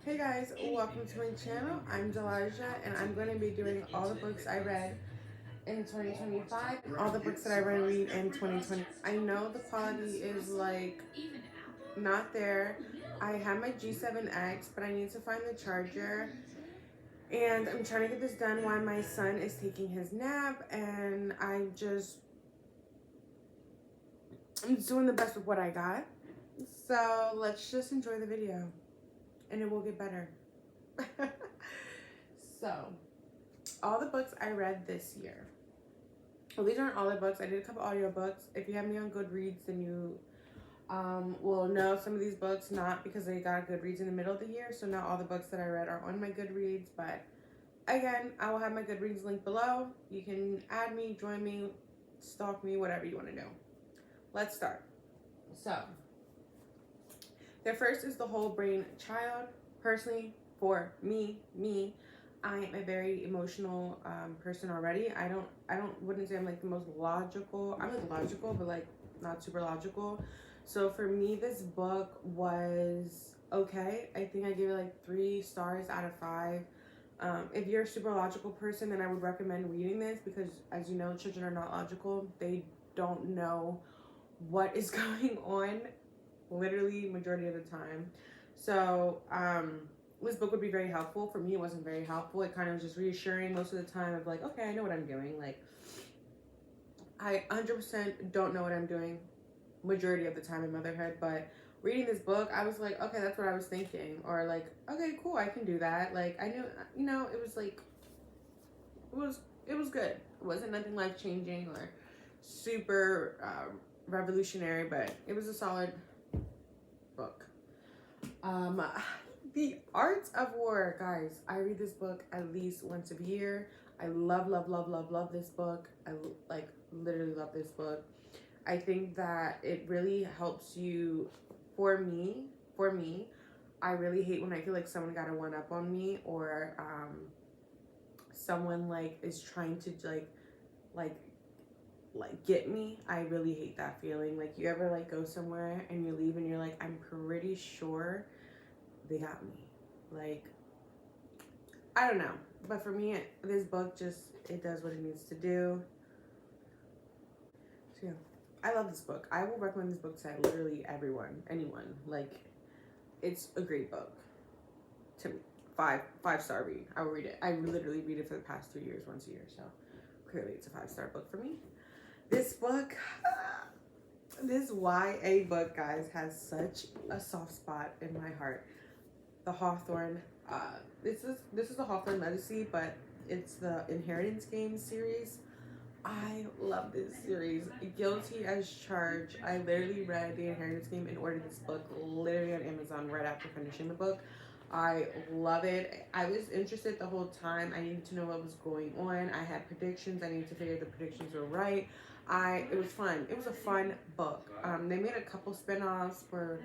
Hey guys, welcome to my channel. I'm Delijah and I'm going to be doing all the books I read in 2025 and all the books that I read in 2020. I know the quality is like not there. I have my G7X, but I need to find the charger. And I'm trying to get this done while my son is taking his nap, and I'm just doing the best with what I got. So let's just enjoy the video and it will get better. So, all the books I read this year. Well, these aren't all the books. I did a couple audiobooks. If you have me on Goodreads, then you will know some of these books, not because I got Goodreads in the middle of the year. So, not all the books that I read are on my Goodreads. But again, I will have my Goodreads link below. You can add me, join me, stalk me, whatever you want to do. Let's start. So, the first is The Whole Brain Child. Personally, for me, I am a very emotional person already. Wouldn't say I'm like the most logical. I'm like logical, but like not super logical. So for me, this book was okay. I think I gave it like 3 stars out of 5. If you're a super logical person, then I would recommend reading this because, as you know, children are not logical. They don't know what is going on literally majority of the time. So this book would be very helpful. For me, it wasn't very helpful. It kind of was just reassuring most of the time of like, okay, I know what I'm doing. Like, I 100% don't know what I'm doing majority of the time in motherhood, but reading this book, I was like, okay, that's what I was thinking. Or like, okay, cool, I can do that. Like, I knew, it was like, it was good. It wasn't nothing life changing or super revolutionary, but it was a solid book. The Art of War, guys. I read this book at least once a year. I love this book. I like literally love this book. I think that it really helps you. For me, I really hate when I feel like someone got a one up on me, or someone like is trying to like get me. I really hate that feeling. Like, you ever like go somewhere and you leave and you're like, I'm pretty sure they got me. Like, I don't know. But for me, this book just, it does what it needs to do. So yeah, I love this book. I will recommend this book to literally anyone. Like, it's a great book to me. Five-star read. I will read it. I literally read it for the past 3 years, once a year. So clearly it's a 5-star book for me. This book, this YA book, guys, has such a soft spot in my heart. The Hawthorne, this is the Hawthorne Legacy, but it's the Inheritance Games series. I love this series. Guilty as Charged. I literally read the Inheritance Game and ordered this book literally on Amazon right after finishing the book. I love it. I was interested the whole time. I needed to know what was going on. I had predictions. I needed to figure the predictions were right. It was fun. It was a fun book. They made a couple spin-offs for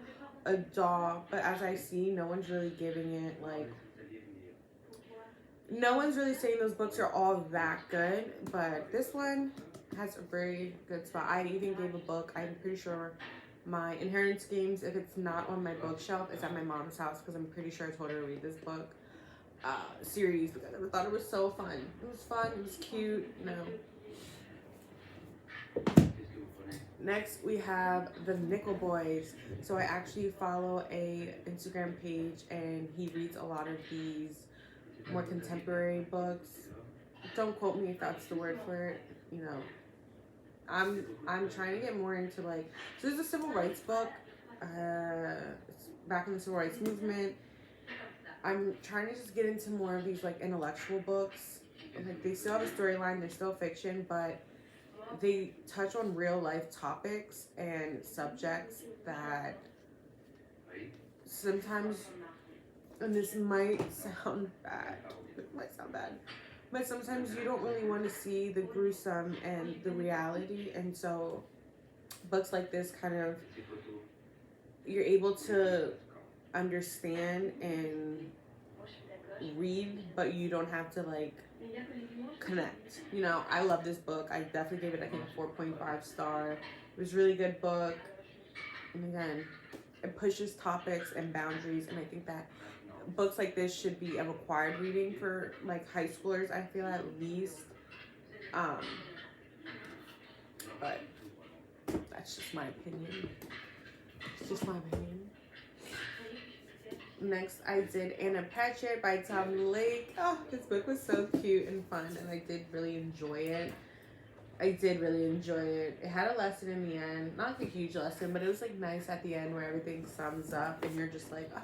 a doll, but as I see, no one's really giving it like, no one's really saying those books are all that good, but this one has a very good spot. I even gave a book, I'm pretty sure my Inheritance Games, if it's not on my bookshelf, it's at my mom's house, because I'm pretty sure I told her to read this book series because I thought it was so fun. It was fun, it was cute, Next, we have the Nickel Boys. So I actually follow a Instagram page, and he reads a lot of these more contemporary books. Don't quote me if that's the word for it. I'm trying to get more into like, so there's a civil rights book. It's back in the civil rights movement. I'm trying to just get into more of these like intellectual books. Like, they still have a storyline, they're still fiction, but they touch on real life topics and subjects that sometimes, and this might sound bad, but sometimes you don't really want to see the gruesome and the reality, and so books like this kind of, you're able to understand and read, but you don't have to like connect. I love this book. I definitely gave it, I think, a 4.5 star. It was a really good book, and again, it pushes topics and boundaries, and I think that books like this should be a required reading for like high schoolers, I feel, at least. Um, but that's just my opinion. It's just my opinion. Next, I did Anna Patchett by Tom Lake. Oh, this book was so cute and fun, and I did really enjoy it. It had a lesson in the end. Not like a huge lesson, but it was like nice at the end where everything sums up and you're just like, oh,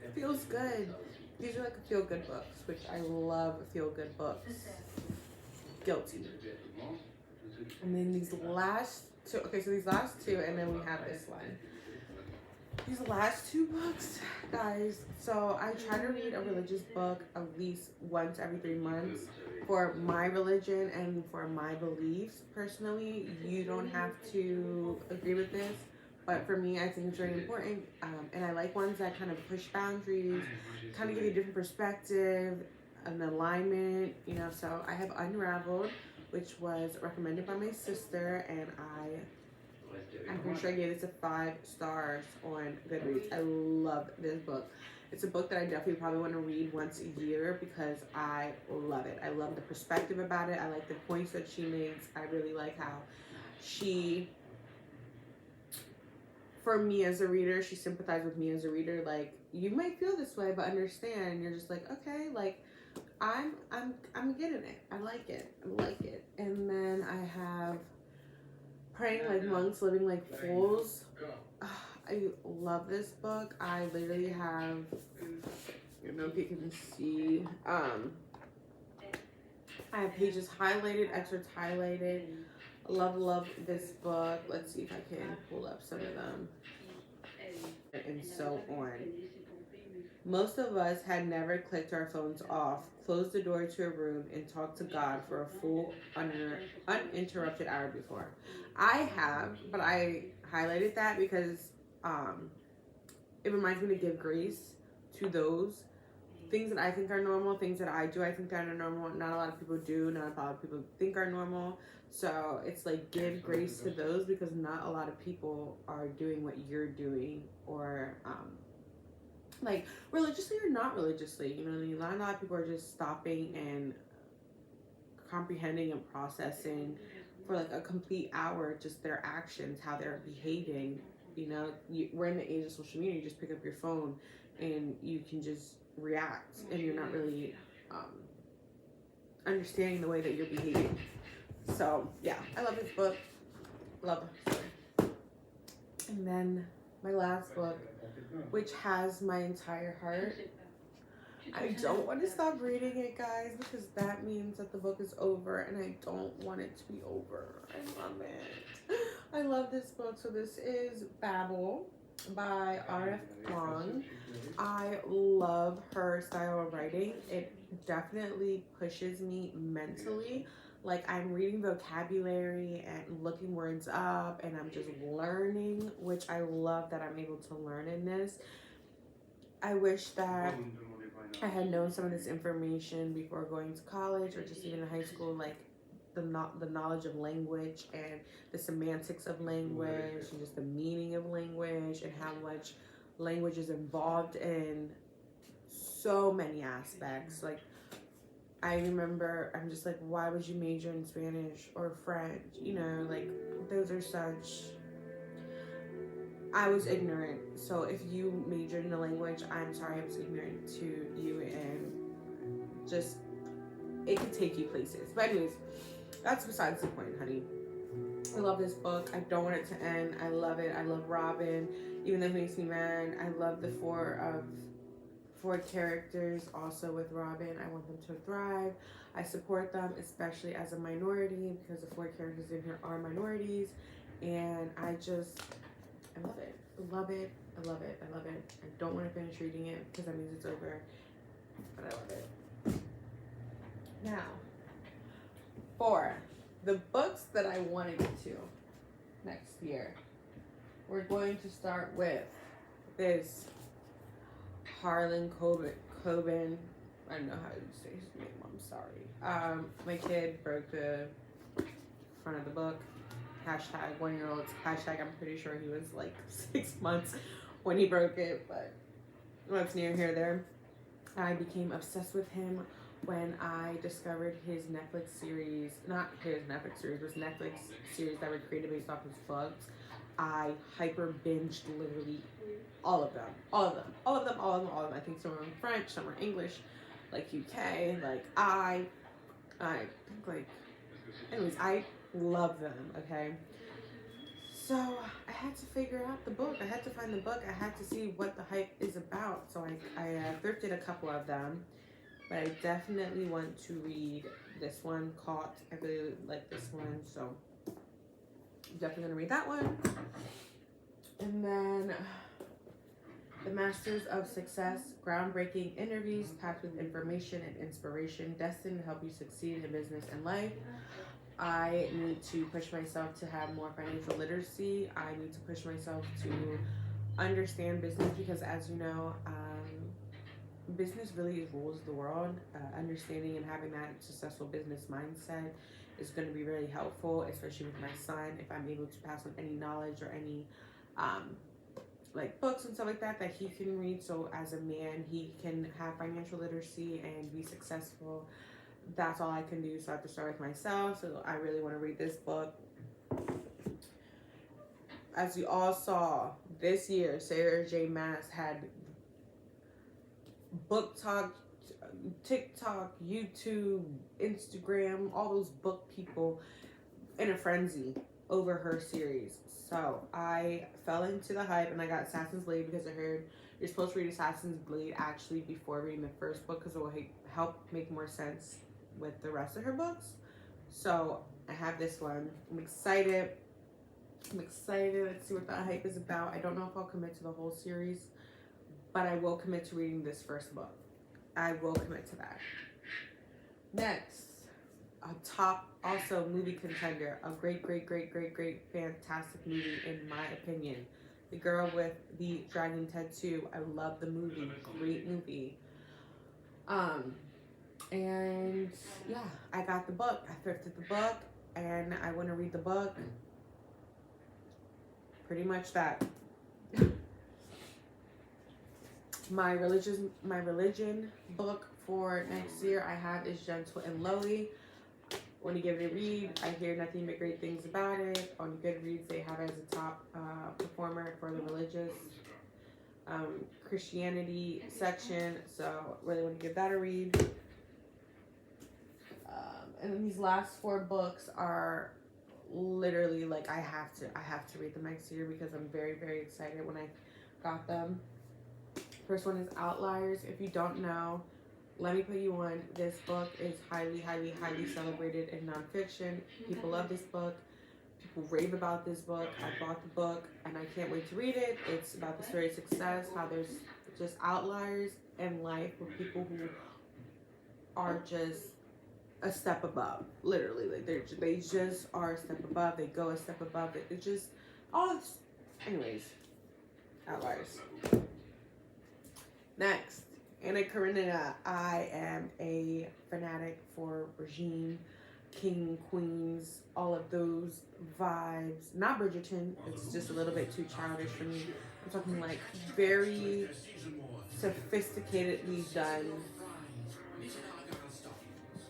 it feels good. These are like feel-good books, which I love feel-good books. Guilty. And then these last two, okay, so these last two, and then we have this one. These last two books, guys, so I try to read a religious book at least once every 3 months for my religion and for my beliefs. Personally, you don't have to agree with this, but for me, I think it's very important, and I like ones that kind of push boundaries, kind of give you a different perspective, an alignment, you know. So I have Unraveled, which was recommended by my sister, and I'm pretty sure I gave this a 5 stars on Goodreads. I love this book. It's a book that I definitely probably want to read once a year because I love it. I love the perspective about it. I like the points that she makes. I really like how she, for me as a reader, she sympathized with me as a reader. Like, you might feel this way, but understand. And you're just like, okay, like, I'm getting it. I like it. And then I have Praying Like Monks, Living Like Fools. I love this book. I literally have, I don't know if you can see, I have pages highlighted, excerpts highlighted. Love this book. Let's see if I can pull up some of them. And so on. Most of us had never clicked our phones off, closed the door to a room, and talked to God for a full uninterrupted hour before. I have, but I highlighted that because it reminds me to give grace to those things that I think are normal, things that I do I think are normal. Not a lot of people do, not a lot of people think are normal. So it's like, give grace to those because not a lot of people are doing what you're doing, or like religiously or not religiously. You know what I mean? Not a lot of people are just stopping and comprehending and processing for like a complete hour just their actions, how they're behaving. You know, we're in the age of social media. You just pick up your phone and you can just react, and you're not really understanding the way that you're behaving. So yeah, I love this book. Love it. And then my last book, which has my entire heart. I don't want to stop reading it, guys, because that means that the book is over, and I don't want it to be over. I love it. I love this book. So this is Babel by R.F. Kuang. I love her style of writing. It definitely pushes me mentally. Like, I'm reading vocabulary and looking words up, and I'm just learning, which I love that I'm able to learn in this. I wish that I had known some of this information before going to college, or just even in high school, like the knowledge of language and the semantics of language and just the meaning of language and how much language is involved in so many aspects. Like, I remember, I'm just like, why would you major in Spanish or French? You know, like, those are such... I was ignorant. So if you majored in a language, I'm sorry I was ignorant to you, and just, it could take you places. But anyways, that's besides the point, honey. I love this book. I don't want it to end. I love it. I love Robin, even though he makes me mad. I love the four characters also with Robin. I want them to thrive. I support them, especially as a minority, because the 4 characters in here are minorities. And I love it. I love it. I love it. I love it. I don't want to finish reading it because that means it's over. But I love it. Now, for the books that I want to get to next year, we're going to start with this Harlan Coben. I don't know how to say his name. I'm sorry. My kid broke the front of the book. Hashtag 1-year-old. Hashtag I'm pretty sure he was like 6 months when he broke it, but that's near here there. I became obsessed with him when I discovered his Netflix series, not his Netflix series, but Netflix series that were created based off his books. I hyper binged literally all of them, all of them, all of them, all of them, all of them. I think some are in French, some are English, like UK, like I think like, anyways, I love them. Okay, so I had to figure out the book. I had to find the book. I had to see what the hype is about. So I thrifted a couple of them, but I definitely want to read this one, Caught. I really like this one, so I'm definitely gonna read that one. And then The Masters of Success, groundbreaking interviews packed with information and inspiration, destined to help you succeed in business and life. I need to push myself to have more financial literacy. I need to push myself to understand business because, as you know, business really rules the world. Understanding and having that successful business mindset is going to be really helpful, especially with my son. If I'm able to pass on any knowledge or any like books and stuff like that that he can read, so as a man he can have financial literacy and be successful. That's all I can do, so I have to start with myself. So I really want to read this book. As you all saw this year, Sarah J. Maas had book talk, TikTok, YouTube, Instagram, all those book people in a frenzy over her series. So I fell into the hype and I got Assassin's Blade because I heard you're supposed to read Assassin's Blade actually before reading the first book because it will help make more sense with the rest of her books. So I have this one. I'm excited. Let's see what the hype is about. I don't know if I'll commit to the whole series, but I will commit to reading this first book. I will commit to that. Next, a top also movie contender, a great fantastic movie in my opinion. The Girl with the Dragon Tattoo. I love the movie. Great movie. And yeah, I got the book. I thrifted the book and I want to read the book. Pretty much that. My religion book for next year I have is Gentle and Lowly. When you give it a read, I hear nothing but great things about it. On Goodreads, they have it as a top performer for the religious Christianity section. So really want to give that a read. And then these last 4 books are literally like I have to read them next year because I'm very excited when I got them. First one is Outliers. If you don't know, let me put you on. This book is highly celebrated in nonfiction. People love this book. People rave about this book. I bought the book and I can't wait to read it. It's about the story of success, how there's just outliers in life with people who are just a step above. Literally, like they just are a step above. They go a step above. It just all this. Anyways, Outliers. Next, Anna Karenina. I am a fanatic for regime, king, queens, all of those vibes. Not Bridgerton. It's just a little bit too childish for me. I'm talking like very sophisticatedly done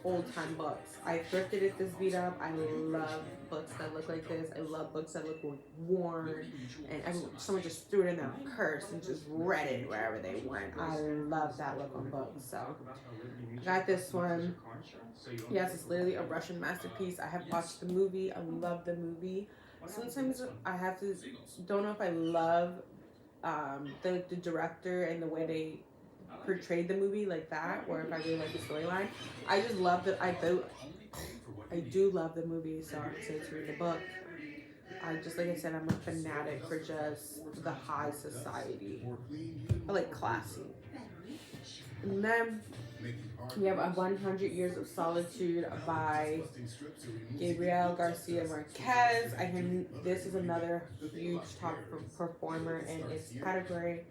old time books. I thrifted it this beat up. I love books that look like this. I love books that look worn and someone just threw it in their purse and just read it wherever they went. I love that look on books. So I got this one. Yes, it's literally a Russian masterpiece. I have watched the movie. I love the movie. Sometimes I have to don't know if I love the director and the way they portrayed the movie like that, or if I really like the storyline. I just love that. I do love the movie, so I'm excited to read the book. Like I said, I'm a fanatic for just the high society. I like classy. And then we have 100 Years of Solitude by Gabriel Garcia Marquez. This is another huge top performer in its category.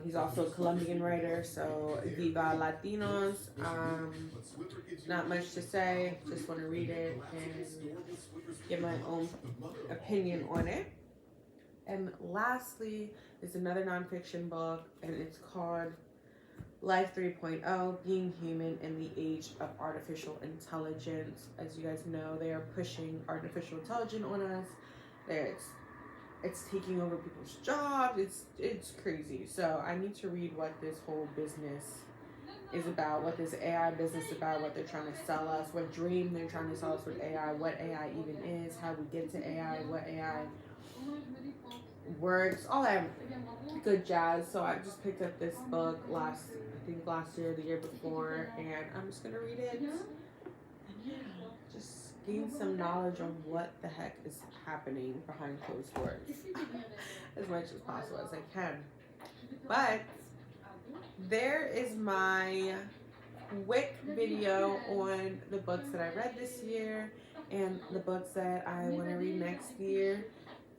He's also a Colombian writer, so Viva Latinos. Not much to say, just want to read it and give my own opinion on it. And lastly is another nonfiction book, and it's called Life 3.0, Being Human in the Age of Artificial Intelligence. As you guys know, they are pushing artificial intelligence on us. It's taking over people's jobs. It's crazy. So I need to read what this whole business is about, what this AI business is about, what they're trying to sell us, what dream they're trying to sell us with AI, what AI even is, how we get to AI, what AI works, all that good jazz. So I just picked up this book last year, the year before, and I'm just gonna read it. And yeah, just gain some knowledge on what the heck is happening behind closed doors as much as possible as I can. But there is my quick video on the books that I read this year and the books that I want to read next year.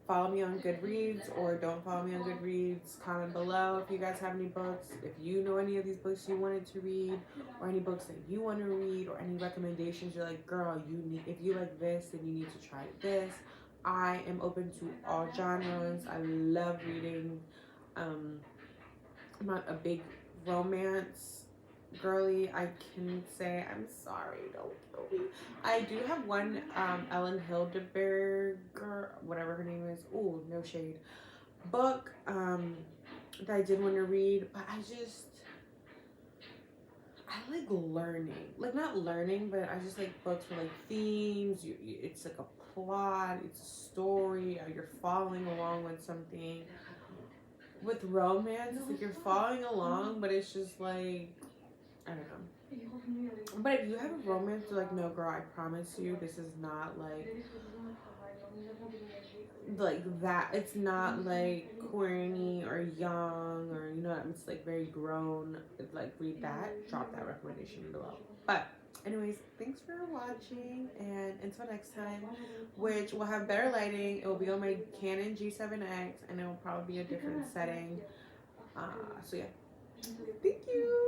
Follow me on Goodreads or don't follow me on Goodreads. Comment below if you guys have any books, if you know any of these books you wanted to read, or any books that you want to read, or any recommendations you're like, girl, if you like this, then you need to try this. I am open to all genres. I love reading. I'm not a big romance girly. I can say, I'm sorry, don't kill me. I do have one Ellen Hildeberg, whatever her name is, ooh, no shade, book that I did want to read, but I like learning, like not learning, but I just like books with like themes. It's like a plot, it's a story, or you're following along with something. With romance, it's like you're following along, but it's just like, I don't know. But if you have a romance, you're like, no, girl, I promise you, this is not like that. It's not like corny or young or, you know, it's like very grown. It's like, read that, drop that recommendation below. But anyways, thanks for watching, and until next time, which will have better lighting. It will be on my Canon G7X, and it will probably be a different setting. So yeah, thank you.